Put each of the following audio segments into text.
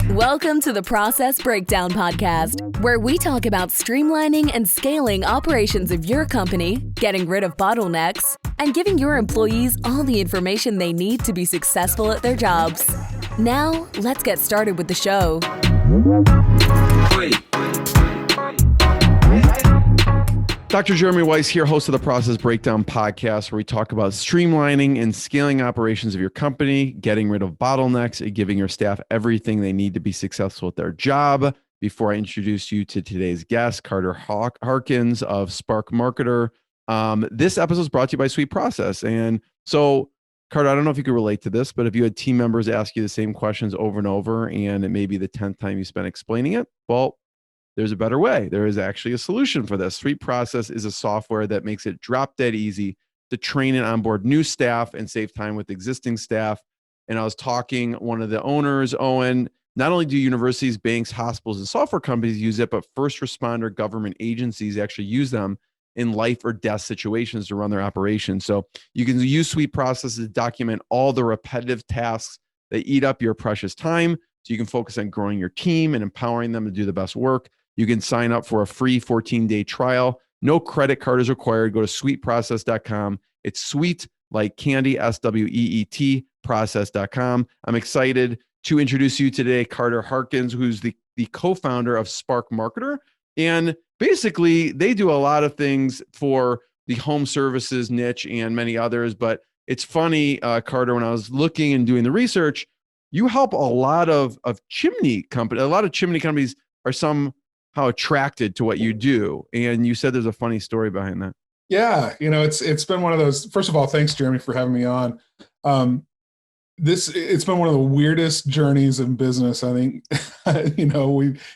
Welcome to the Process Breakdown Podcast, where we talk about streamlining and scaling operations of your company, getting rid of bottlenecks, and giving your employees all the information they need to be successful at their jobs. Now, let's get started with the show. Dr. Jeremy Weiss here, host of the Process Breakdown Podcast, where we talk about streamlining and scaling operations of your company, getting rid of bottlenecks, and giving your staff everything they need to be successful at their job. Before I introduce you to today's guest, Carter Harkins of Spark Marketer, this episode is brought to you by SweetProcess. And so, Carter, I don't know if you could relate to this, but if you had team members ask you the same questions over and over, and it may be the 10th time you spent explaining it, well, there's a better way. There is actually a solution for this. SweetProcess is a software that makes it drop dead easy to train and onboard new staff and save time with existing staff. And I was talking, one of the owners, Owen, not only do universities, banks, hospitals, and software companies use it, but first responder government agencies actually use them in life or death situations to run their operations. So you can use SweetProcess to document all the repetitive tasks that eat up your precious time, so you can focus on growing your team and empowering them to do the best work. You can sign up for a free 14-day trial. No credit card is required. Go to sweetprocess.com. It's sweet like candy, SWEET, process.com. I'm excited to introduce you today, Carter Harkins, who's the co-founder of Spark Marketer. And basically, they do a lot of things for the home services niche and many others. But it's funny, Carter, when I was looking and doing the research, you help a lot of chimney companies. A lot of chimney companies are somehow attracted to what you do. And you said there's a funny story behind that. Yeah. It's been one of those, first of all, thanks, Jeremy, for having me on. It's been one of the weirdest journeys in business. I think,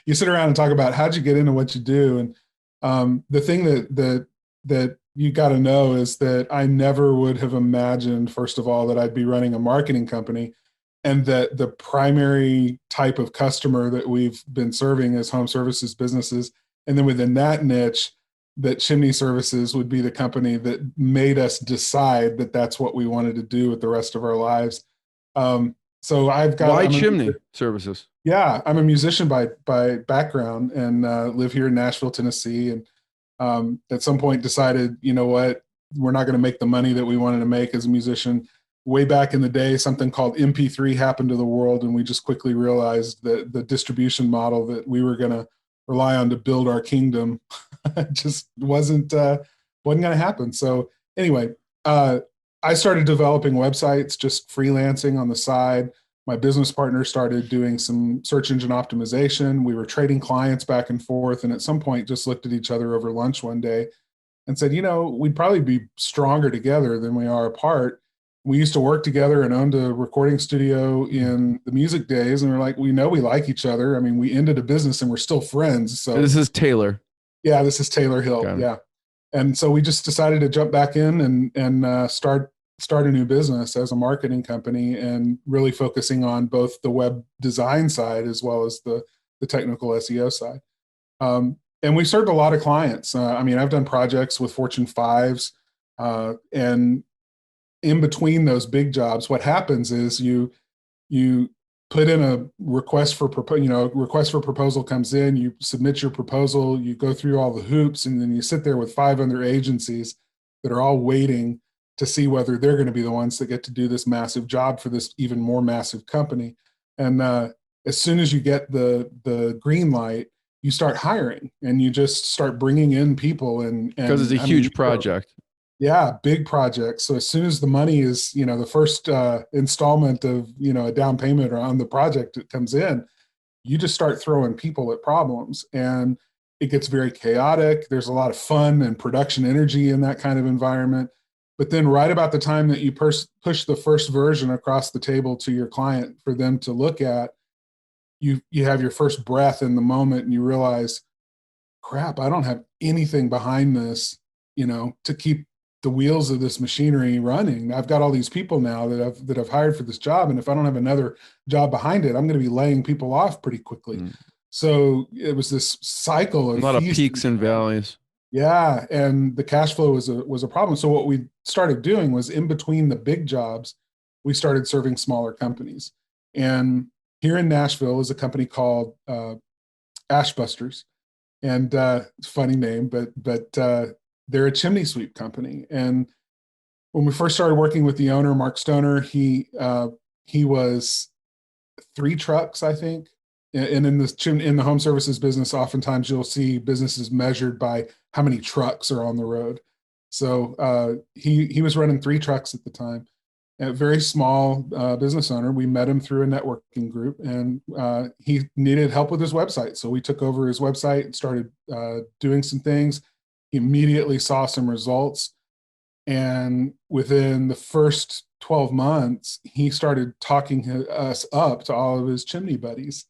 you sit around and talk about how'd you get into what you do. And the thing that you got to know is that I never would have imagined, first of all, that I'd be running a marketing company, and that the primary type of customer that we've been serving is home services businesses. And then within that niche, that chimney services would be the company that made us decide that that's what we wanted to do with the rest of our lives. So I've got— Why chimney services? Yeah, I'm a musician by background and live here in Nashville, Tennessee. And at some point decided, you know what, we're not going to make the money that we wanted to make as a musician. Way back in the day, something called MP3 happened to the world, and we just quickly realized that the distribution model that we were going to rely on to build our kingdom just wasn't going to happen. So anyway, I started developing websites, just freelancing on the side. My business partner started doing some search engine optimization. We were trading clients back and forth, and at some point just looked at each other over lunch one day and said, we'd probably be stronger together than we are apart. We used to work together and owned a recording studio in the music days. And we're like, we like each other. I mean, we ended a business and we're still friends. So this is Taylor. Yeah, this is Taylor Hill. Yeah. And so we just decided to jump back in and start a new business as a marketing company, and really focusing on both the web design side as well as the technical SEO side. And we served a lot of clients. I've done projects with Fortune 5s, and in between those big jobs, what happens is you put in a request for proposal comes in, you submit your proposal, you go through all the hoops, and then you sit there with 5 other agencies that are all waiting to see whether they're going to be the ones that get to do this massive job for this even more massive company. And as soon as you get the green light, you start hiring, and you just start bringing in people. And because it's a huge project. Yeah, big projects. So as soon as the money is, the first installment of, a down payment on the project that comes in, you just start throwing people at problems, and it gets very chaotic. There's a lot of fun and production energy in that kind of environment. But then right about the time that you push the first version across the table to your client for them to look at, you have your first breath in the moment, and you realize, crap, I don't have anything behind this, to keep the wheels of this machinery running. I've got all these people now that I've hired for this job, and if I don't have another job behind it, I'm going to be laying people off pretty quickly. So it was this cycle of a lot of peaks and valleys. Yeah, and the cash flow was a problem. So what we started doing was, in between the big jobs, we started serving smaller companies. And here in Nashville is a company called Ashbusters, and funny name, but they're a chimney sweep company. And when we first started working with the owner, Mark Stoner, he was 3 trucks, I think. And in the home services business, oftentimes you'll see businesses measured by how many trucks are on the road. So he was running 3 trucks at the time. A very small business owner. We met him through a networking group, and he needed help with his website. So we took over his website and started doing some things. He immediately saw some results. And within the first 12 months, he started talking us up to all of his chimney buddies.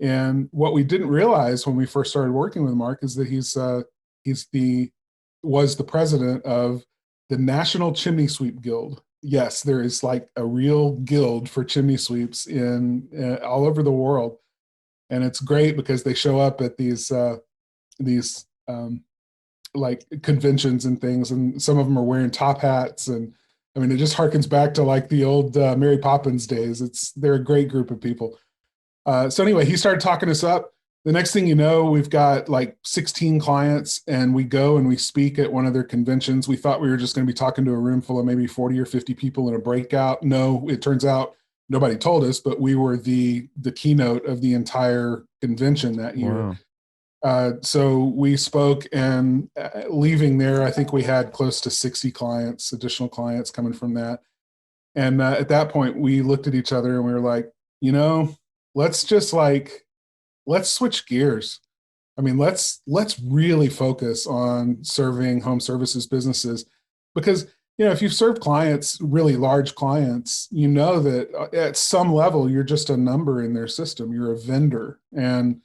And what we didn't realize when we first started working with Mark is that was the president of the National Chimney Sweep Guild. Yes, there is like a real guild for chimney sweeps in all over the world, and it's great because they show up at these like conventions and things, and some of them are wearing top hats, and I mean it just harkens back to like the old Mary Poppins days. They're a great group of people. So anyway, he started talking us up. The next thing you know, we've got like 16 clients, and we go and we speak at one of their conventions. We thought we were just going to be talking to a room full of maybe 40 or 50 people in a breakout. No, it turns out nobody told us, but we were the keynote of the entire convention that year. Wow. So we spoke, and leaving there, I think we had close to 60 clients, additional clients coming from that. And at that point, we looked at each other and we were like, let's switch gears. I mean, let's really focus on serving home services businesses, because if you've served clients, really large clients, that at some level you're just a number in their system. You're a vendor, and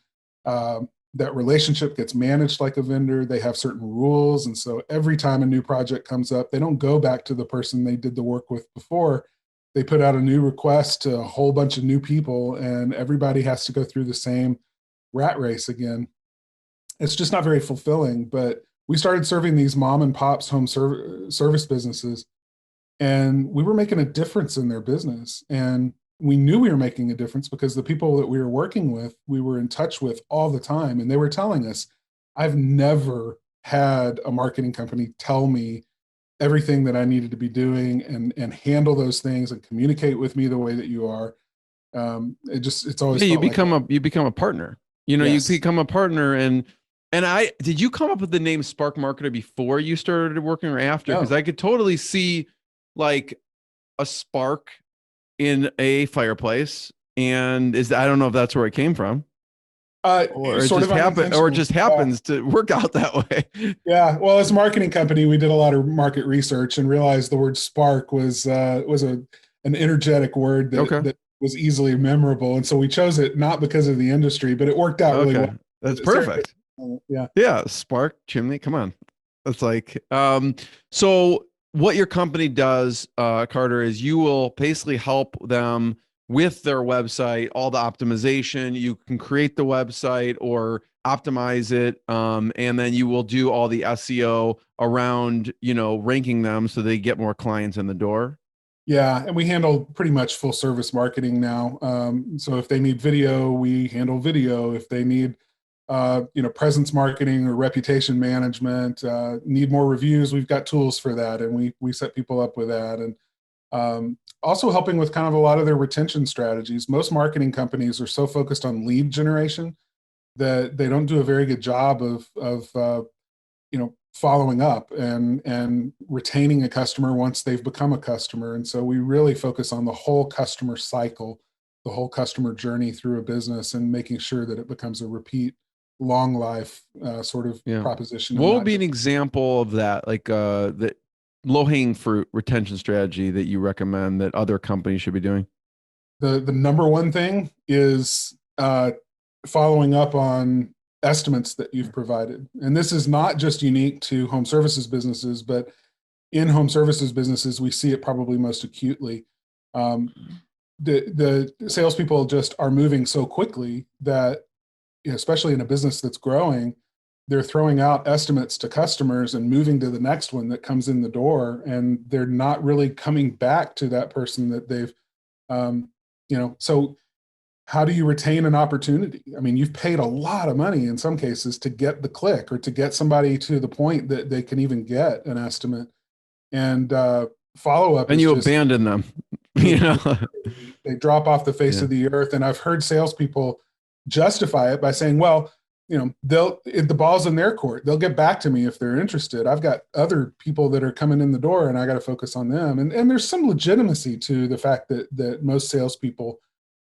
that relationship gets managed like a vendor. They have certain rules, and so every time a new project comes up, they don't go back to the person they did the work with before. They put out a new request to a whole bunch of new people, and everybody has to go through the same rat race again. It's just not very fulfilling. But we started serving these mom and pops home service businesses, and we were making a difference in their business. And we knew we were making a difference because the people that we were working with, we were in touch with all the time. And they were telling us, I've never had a marketing company tell me everything that I needed to be doing and handle those things and communicate with me the way that you are. It's always, you become a partner. Yes. You become a partner. And did you come up with the name Spark Marketer before you started working, or after? Because I could totally see like a spark in a fireplace, and I don't know if that's where it came from. Or it just happens to work out that way. Yeah. Well, as a marketing company, we did a lot of market research and realized the word spark was an energetic word that was easily memorable. And so we chose it not because of the industry, but it worked out really well. That's perfect. Yeah. Yeah. Spark, chimney. Come on. That's like, so what your company does, Carter, is you will basically help them with their website, all the optimization. You can create the website or optimize it, and then you will do all the SEO around, ranking them so they get more clients in the door. Yeah, and we handle pretty much full service marketing now. So if they need video, we handle video. If they need presence marketing or reputation management, need more reviews, we've got tools for that, and we set people up with that. And also helping with kind of a lot of their retention strategies. Most marketing companies are so focused on lead generation that they don't do a very good job of following up and retaining a customer once they've become a customer. And so we really focus on the whole customer cycle, the whole customer journey through a business, and making sure that it becomes a repeat, long life sort of proposition. What would be an example of that, like the low-hanging fruit retention strategy that you recommend that other companies should be doing? The number one thing is following up on estimates that you've provided. And this is not just unique to home services businesses, but in home services businesses, we see it probably most acutely. The salespeople just are moving so quickly that, especially in a business that's growing, they're throwing out estimates to customers and moving to the next one that comes in the door, and they're not really coming back to that person that they've, so how do you retain an opportunity? I mean, you've paid a lot of money in some cases to get the click or to get somebody to the point that they can even get an estimate. And follow-up and is you just, abandon them. They drop off the face of the earth. And I've heard salespeople justify it by saying, well, the ball's in their court. They'll get back to me if they're interested. I've got other people that are coming in the door and I got to focus on them. And there's some legitimacy to the fact that most salespeople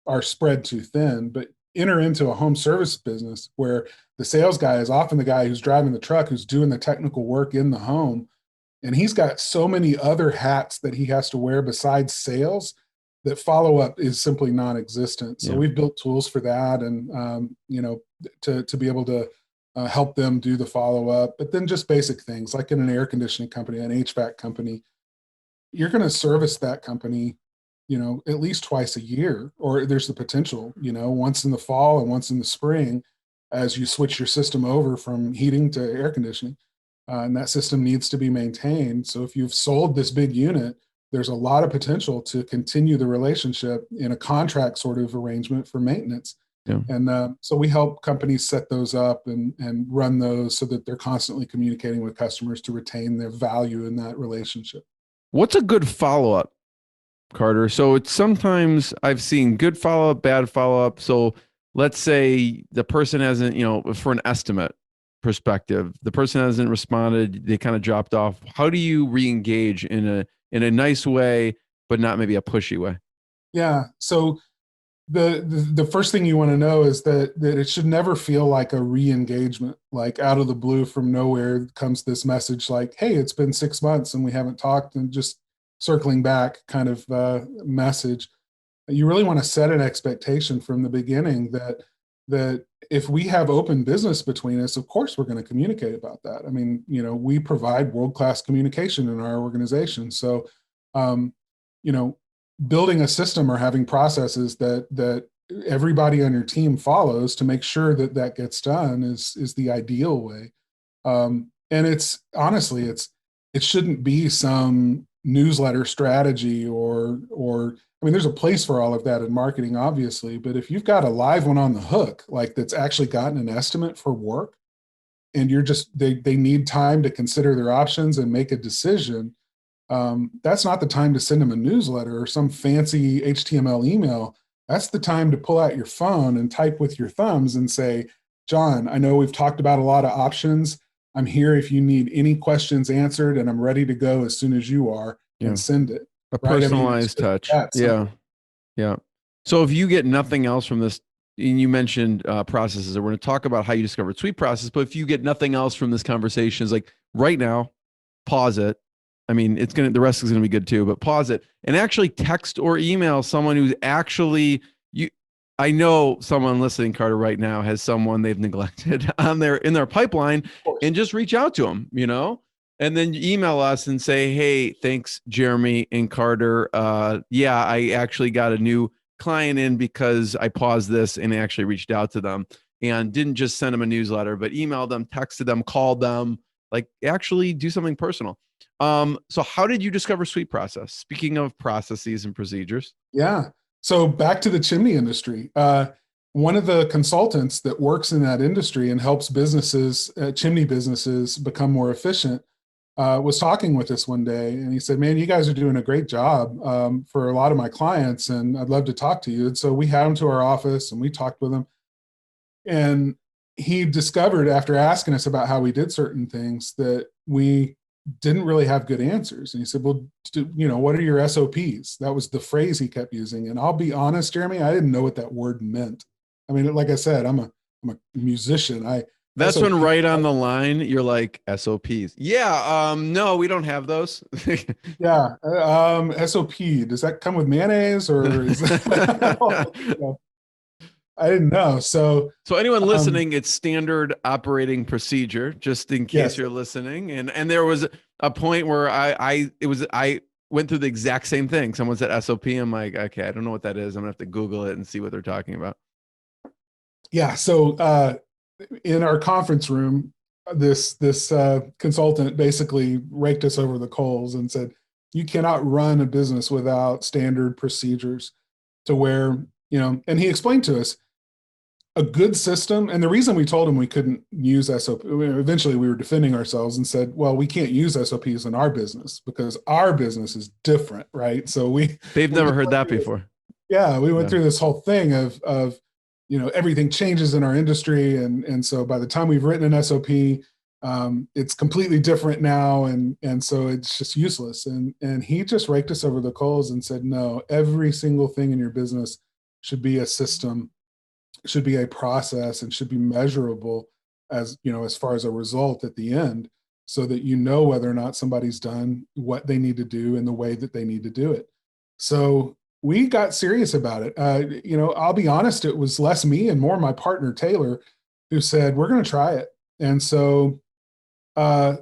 are spread too thin, but enter into a home service business where the sales guy is often the guy who's driving the truck, who's doing the technical work in the home. And he's got so many other hats that he has to wear besides sales that follow-up is simply non-existent. So we've built tools for that, and to be able to help them do the follow-up. But then just basic things like in an air conditioning company, an HVAC company, you're going to service that company, at least twice a year, or there's the potential, once in the fall and once in the spring, as you switch your system over from heating to air conditioning. And that system needs to be maintained. So if you've sold this big unit, there's a lot of potential to continue the relationship in a contract sort of arrangement for maintenance. Yeah. And so we help companies set those up and run those so that they're constantly communicating with customers to retain their value in that relationship. What's a good follow-up, Carter? So it's sometimes I've seen good follow-up, bad follow-up. So let's say the person hasn't, for an estimate perspective, the person hasn't responded, they kind of dropped off. How do you re-engage in a nice way, but not maybe a pushy way? Yeah. So the first thing you want to know is that it should never feel like a re-engagement, like out of the blue from nowhere comes this message like, hey, it's been 6 months and we haven't talked, and just circling back kind of message. You really want to set an expectation from the beginning that if we have open business between us, of course, we're going to communicate about that. I mean, we provide world-class communication in our organization. So, building a system or having processes that everybody on your team follows to make sure that gets done is the ideal way. And it's honestly, it shouldn't be some newsletter strategy or I mean, there's a place for all of that in marketing, obviously, but if you've got a live one on the hook, like that's actually gotten an estimate for work, and they need time to consider their options and make a decision, that's not the time to send them a newsletter or some fancy HTML email. That's the time to pull out your phone and type with your thumbs and say, John, I know we've talked about a lot of options. I'm here if you need any questions answered, and I'm ready to go as soon as you are, and send it. A personalized touch. Yeah. So if you get nothing else from this, and you mentioned processes, and we're going to talk about how you discovered SweetProcess, but if you get nothing else from this conversation, it's like right now, pause it. I mean, the rest is going to be good too, but pause it and actually text or email someone who's actually I know someone listening, Carter, right now has someone they've neglected in their pipeline, and just reach out to them, and then email us and say, hey, thanks, Jeremy and Carter. I actually got a new client in because I paused this and actually reached out to them and didn't just send them a newsletter, but emailed them, texted them, called them, like actually do something personal. So how did you discover SweetProcess? Speaking of processes and procedures. Yeah. So back to the chimney industry. One of the consultants that works in that industry and helps chimney businesses become more efficient, was talking with us one day, and he said, man, you guys are doing a great job for a lot of my clients, and I'd love to talk to you. And so we had him to our office and we talked with him. And he discovered, after asking us about how we did certain things, that we didn't really have good answers. And he said, well, what are your SOPs? That was the phrase he kept using. And I'll be honest, Jeremy, I didn't know what that word meant. I mean, like I said, I'm a musician. That's SOP, when right on the line, you're like, SOPs. Yeah. No, we don't have those. Yeah. SOP, does that come with mayonnaise or is that, I didn't know. So anyone listening, it's standard operating procedure, just in case you're listening. And there was a point where I went through the exact same thing. Someone said SOP. I'm like, okay, I don't know what that is. I'm gonna have to Google it and see what they're talking about. Yeah. So in our conference room, this consultant basically raked us over the coals and said, you cannot run a business without standard procedures, to where, and he explained to us a good system. And the reason we told him we couldn't use SOP, eventually we were defending ourselves and said, well, we can't use SOPs in our business because our business is different, right? So they've never heard that before. Yeah, we went through this whole thing of everything changes in our industry, and so by the time we've written an SOP, it's completely different now, and so it's just useless. And he just raked us over the coals and said, no, every single thing in your business should be a system, should be a process, and should be measurable as far as a result at the end, so that whether or not somebody's done what they need to do in the way that they need to do it. So we got serious about it. I'll be honest, it was less me and more my partner, Taylor, who said, we're going to try it. And so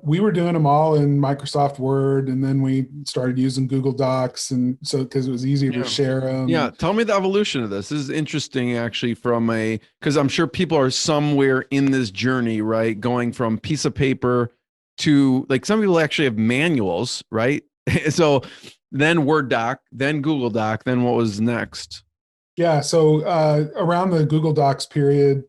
we were doing them all in Microsoft Word, and then we started using Google Docs. And so, because it was easier to share them. Yeah. Tell me the evolution of this. This is interesting, actually, because I'm sure people are somewhere in this journey, right? Going from piece of paper to, like, some people actually have manuals, right? So then Word doc, then Google Doc, then what was next? Yeah. So around the Google Docs period,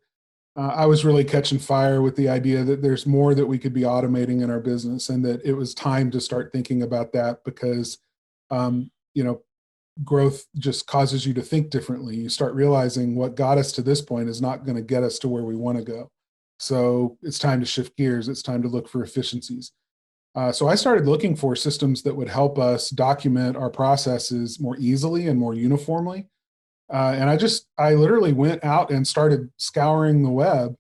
I was really catching fire with the idea that there's more that we could be automating in our business, and that it was time to start thinking about that, because, growth just causes you to think differently. You start realizing what got us to this point is not going to get us to where we want to go. So it's time to shift gears. It's time to look for efficiencies. So I started looking for systems that would help us document our processes more easily and more uniformly. And I literally went out and started scouring the web,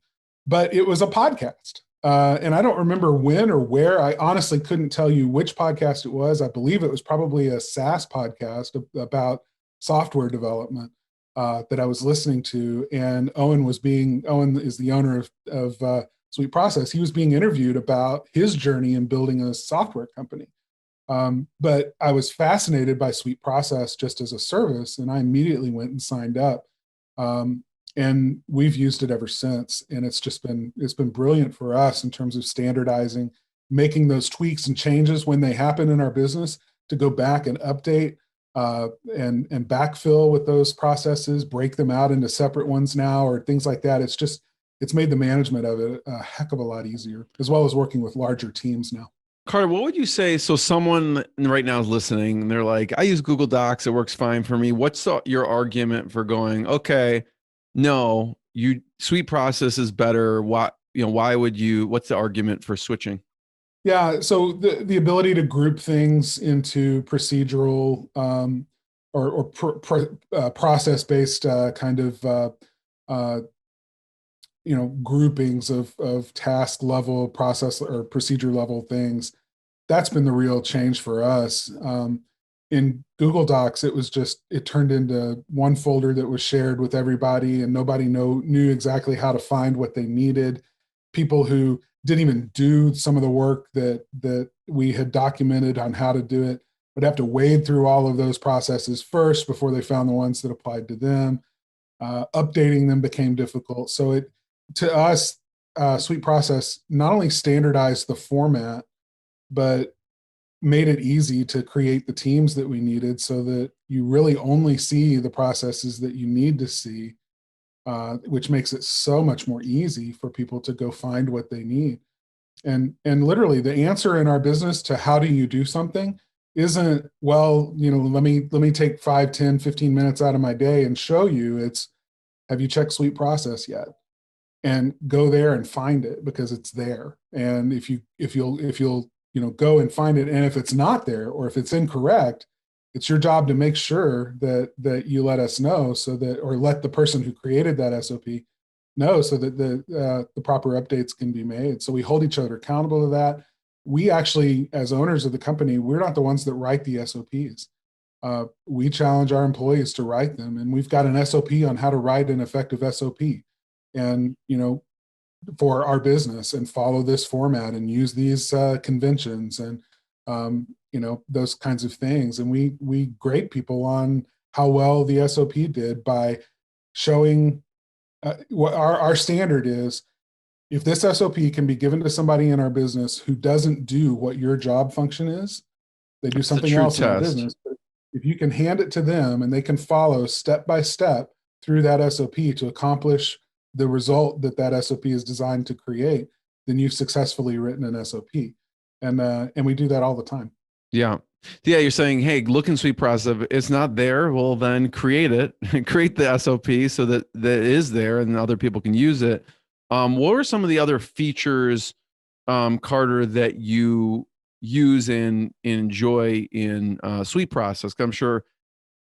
but it was a podcast. And I don't remember when or where. I honestly couldn't tell you which podcast it was. I believe it was probably a SaaS podcast about software development that I was listening to. And Owen is the owner of SweetProcess. He was being interviewed about his journey in building a software company. But I was fascinated by SweetProcess just as a service, and I immediately went and signed up. And we've used it ever since. And it's been brilliant for us in terms of standardizing, making those tweaks and changes when they happen in our business, to go back and update and backfill with those processes, break them out into separate ones now, or things like that. It's made the management of it a heck of a lot easier, as well as working with larger teams now. Carter, what would you say? So someone right now is listening and they're like, I use Google Docs. It works fine for me. What's your argument for going, okay, no, SweetProcess is better. What's the argument for switching? Yeah. So the ability to group things into procedural or process-based kind of groupings of task level, process or procedure level things. That's been the real change for us. In Google Docs, it turned into one folder that was shared with everybody, and nobody knew exactly how to find what they needed. People who didn't even do some of the work that we had documented on how to do it would have to wade through all of those processes first before they found the ones that applied to them. Updating them became difficult. So to us, SweetProcess not only standardized the format, but made it easy to create the teams that we needed, so that you really only see the processes that you need to see, which makes it so much more easy for people to go find what they need. And literally the answer in our business to how do you do something isn't, well, let me take 5, 10, 15 minutes out of my day and show you. It's, have you checked SweetProcess yet? And go there and find it, because it's there. And if you'll go and find it, and if it's not there, or if it's incorrect, it's your job to make sure that you let us know, or let the person who created that SOP know, so that the proper updates can be made. So we hold each other accountable to that. We actually, as owners of the company, we're not the ones that write the SOPs. We challenge our employees to write them, and we've got an SOP on how to write an effective SOP. And, for our business, and follow this format and use these conventions and, those kinds of things. And we grade people on how well the SOP did by showing what our standard is. if this SOP can be given to somebody in our business who doesn't do what your job function is, they do something else in our business. But if you can hand it to them and they can follow step by step through that SOP to accomplish the result that that SOP is designed to create, then you've successfully written an SOP. And we do that all the time. Yeah. Yeah. You're saying, hey, look in SweetProcess. If it's not there, well, then create it, create the SOP so that that is there and other people can use it. What are some of the other features, Carter, that you use and enjoy in SweetProcess? 'Cause I'm sure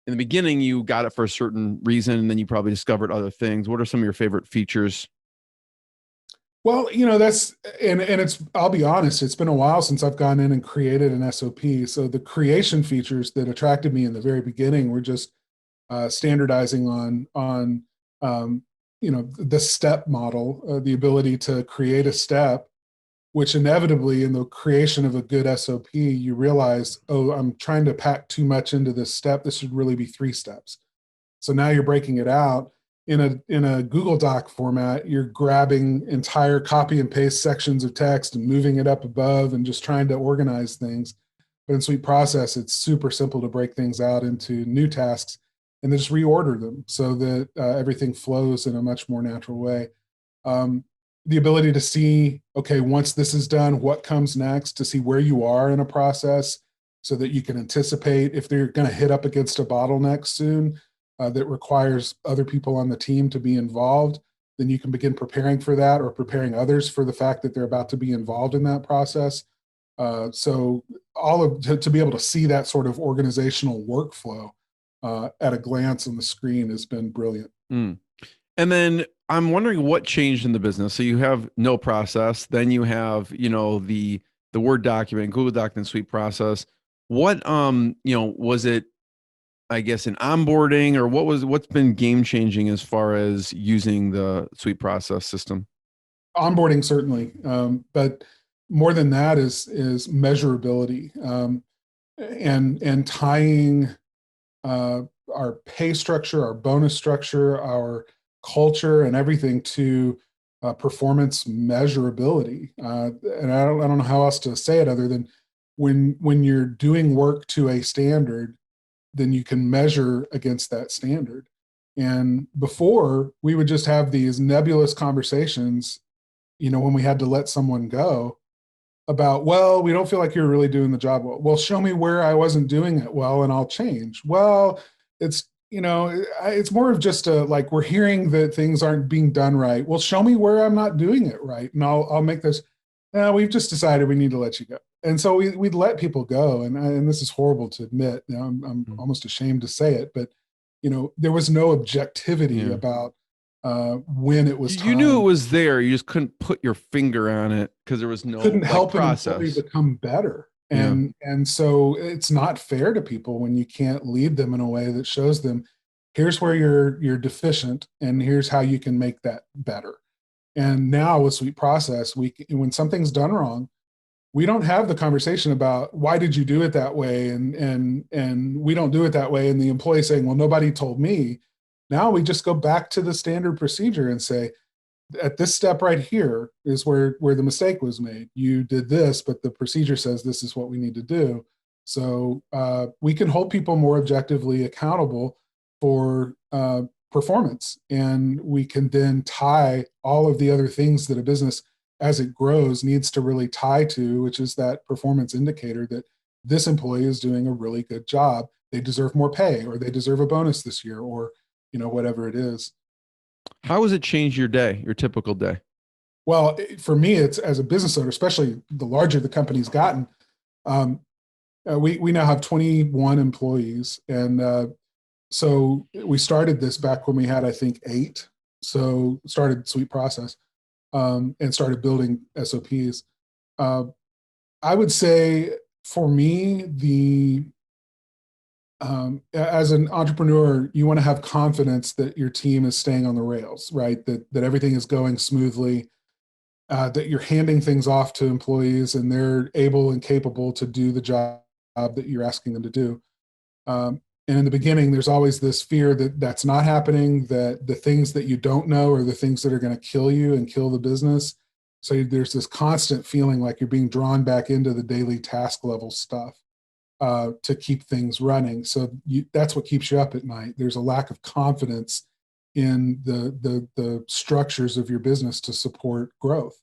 in the beginning you got it for a certain reason, and then you probably discovered other things. What are some of your favorite features? Well, that's, and it's, I'll be honest, it's been a while since I've gone in and created an SOP. So the creation features that attracted me in the very beginning were just standardizing on the step model, the ability to create a step, which inevitably in the creation of a good SOP, you realize, oh, I'm trying to pack too much into this step. This should really be 3 steps. So now you're breaking it out. In a Google Doc format, you're grabbing entire copy and paste sections of text and moving it up above and just trying to organize things. But in SweetProcess, it's super simple to break things out into new tasks and then just reorder them so that everything flows in a much more natural way. The ability to see, okay, once this is done, what comes next, to see where you are in a process so that you can anticipate if they're going to hit up against a bottleneck soon that requires other people on the team to be involved, then you can begin preparing for that or preparing others for the fact that they're about to be involved in that process. So to be able to see that sort of organizational workflow at a glance on the screen has been brilliant. Mm. And then I'm wondering what changed in the business. So you have no process, then you have, the Word document, Google Doc, and SweetProcess. What, was it, I guess, in onboarding, or what's been game changing as far as using the SweetProcess system? Onboarding, certainly. But more than that is measurability, and tying our pay structure, our bonus structure, our culture, and everything to performance measurability. And I don't know how else to say it other than when you're doing work to a standard, then you can measure against that standard. And before, we would just have these nebulous conversations, when we had to let someone go about, well, we don't feel like you're really doing the job well. Well, show me where I wasn't doing it well and I'll change. Well, it's, it's more of just like, we're hearing that things aren't being done right. Well, show me where I'm not doing it right. And I'll make this. No, we've just decided we need to let you go. And so we'd let people go. And this is horrible to admit. I'm almost ashamed to say it, but there was no objectivity about when it was time. You knew it was there. You just couldn't put your finger on it because there was no couldn't help process. An employee become better. And so it's not fair to people when you can't lead them in a way that shows them, here's where you're deficient and here's how you can make that better. And now with SweetProcess, when something's done wrong, we don't have the conversation about why did you do it that way, and we don't do it that way, and the employee saying, well, nobody told me. Now we just go back to the standard procedure and say, at this step right here is where the mistake was made. You did this, but the procedure says this is what we need to do. So we can hold people more objectively accountable for performance, and we can then tie all of the other things that a business, as it grows, needs to really tie to, which is that performance indicator that this employee is doing a really good job. They deserve more pay, or they deserve a bonus this year, or whatever it is. How has it changed your day, your typical day? Well, for me, it's, as a business owner, especially the larger the company's gotten, we now have 21 employees, and so we started this back when we had, I think, 8. So started SweetProcess and started building SOPs. I would say for me, as an entrepreneur, you want to have confidence that your team is staying on the rails, right? That everything is going smoothly, that you're handing things off to employees and they're able and capable to do the job that you're asking them to do. And in the beginning, there's always this fear that that's not happening, that the things that you don't know are the things that are going to kill you and kill the business. So there's this constant feeling like you're being drawn back into the daily task level stuff to keep things running. So that's what keeps you up at night. There's a lack of confidence in the structures of your business to support growth.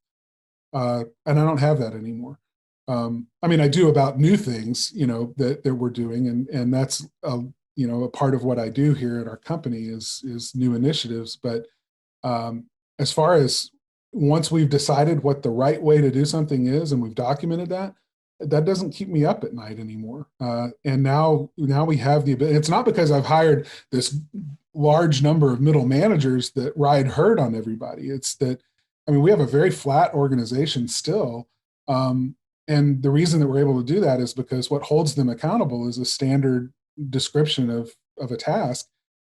And I don't have that anymore. I mean, I do about new things, that we're doing, and that's a part of what I do here at our company is new initiatives. But as far as once we've decided what the right way to do something is, and we've documented that doesn't keep me up at night anymore. And now we have the ability. It's not because I've hired this large number of middle managers that ride herd on everybody. It's that, we have a very flat organization still. And the reason that we're able to do that is because what holds them accountable is a standard description of a task.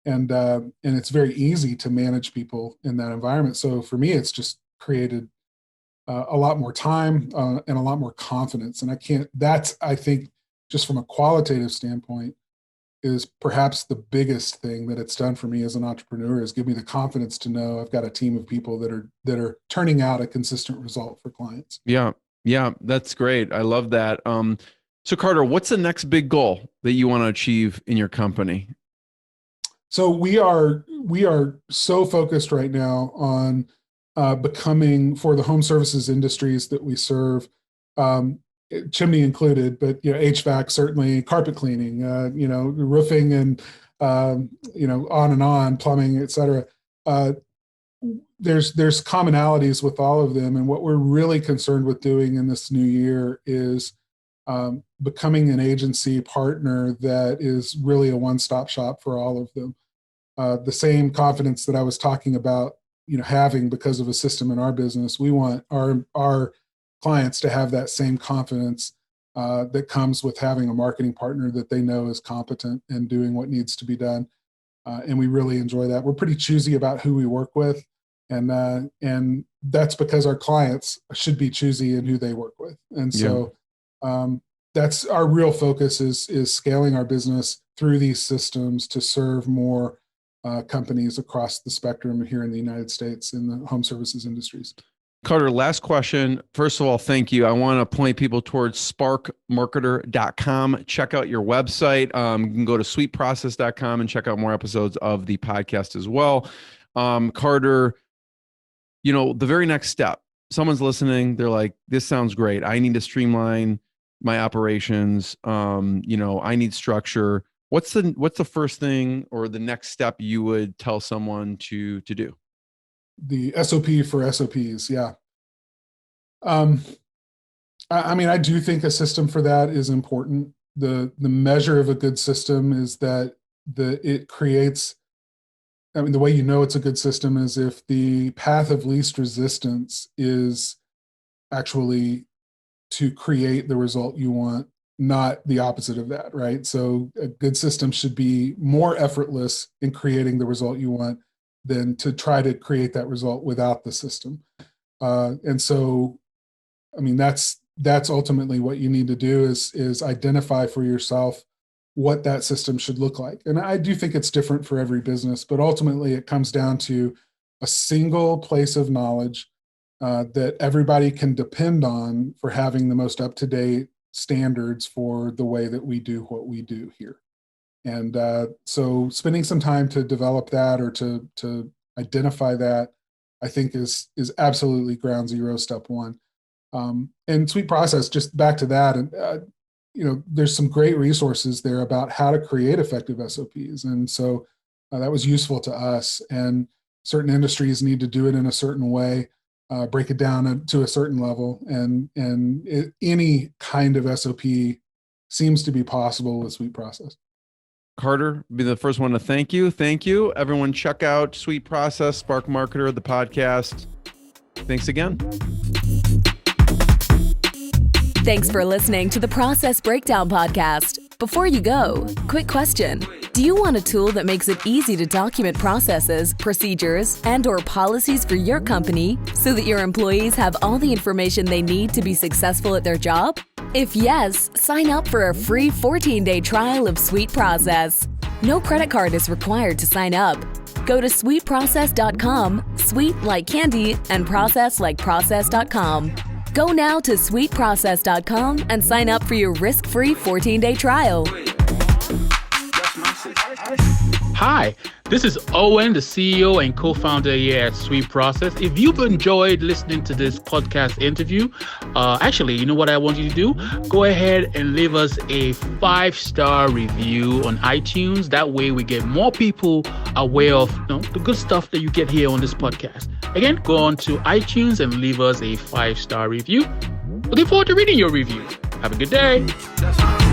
And it's very easy to manage people in that environment. So for me, it's just created a lot more time and a lot more confidence. And I think just from a qualitative standpoint, is perhaps the biggest thing that it's done for me as an entrepreneur, is give me the confidence to know I've got a team of people that are turning out a consistent result for clients. Yeah, that's great. I love that. So Carter, what's the next big goal that you want to achieve in your company? So we are so focused right now on becoming, for the home services industries that we serve, chimney included, but HVAC certainly, carpet cleaning, roofing, and on and on, plumbing, et cetera. There's commonalities with all of them, and what we're really concerned with doing in this new year is becoming an agency partner that is really a one-stop shop for all of them. The same confidence that I was talking about, having because of a system in our business, we want our clients to have that same confidence that comes with having a marketing partner that they know is competent and doing what needs to be done. And we really enjoy that. We're pretty choosy about who we work with, and that's because our clients should be choosy in who they work with. And so that's our real focus is scaling our business through these systems to serve more companies across the spectrum here in the United States in the home services industries. Carter, last question. First of all, thank you. I want to point people towards sparkmarketer.com. Check out your website. You can go to SweetProcess.com and check out more episodes of the podcast as well. Carter, the very next step, someone's listening. They're like, this sounds great. I need to streamline my operations. I need structure. What's the first thing or the next step you would tell someone to do? The SOP for SOPs. Yeah. I do think a system for that is important. The measure of a good system is that it creates, the way it's a good system is if the path of least resistance is actually to create the result you want, not the opposite of that, right? So a good system should be more effortless in creating the result you want than to try to create that result without the system. And so, that's ultimately what you need to do is identify for yourself what that system should look like. And I do think it's different for every business, but ultimately it comes down to a single place of knowledge that everybody can depend on for having the most up-to-date standards for the way that we do what we do here. And so spending some time to develop that or to identify that, I think is absolutely ground zero, step one. And SweetProcess, just back to that, and there's some great resources there about how to create effective SOPs. And so that was useful to us. And certain industries need to do it in a certain way, break it down to a certain level. And any kind of SOP seems to be possible with SweetProcess. Carter, be the first one to thank you. Thank you. Everyone check out SweetProcess, Spark Marketer, the podcast. Thanks again. Thanks for listening to the Process Breakdown Podcast. Before you go, quick question. Do you want a tool that makes it easy to document processes, procedures, and/or policies for your company so that your employees have all the information they need to be successful at their job? If yes, sign up for a free 14-day trial of SweetProcess. No credit card is required to sign up. Go to SweetProcess.com, sweet like candy, and process like process.com. Go now to SweetProcess.com and sign up for your risk-free 14-day trial. Hi, this is Owen, the CEO and co-founder here at SweetProcess. If you've enjoyed listening to this podcast interview, actually, you know what I want you to do? Go ahead and leave us a 5-star review on iTunes. That way we get more people aware of the good stuff that you get here on this podcast. Again, go on to iTunes and leave us a 5-star review. Looking forward to reading your review. Have a good day.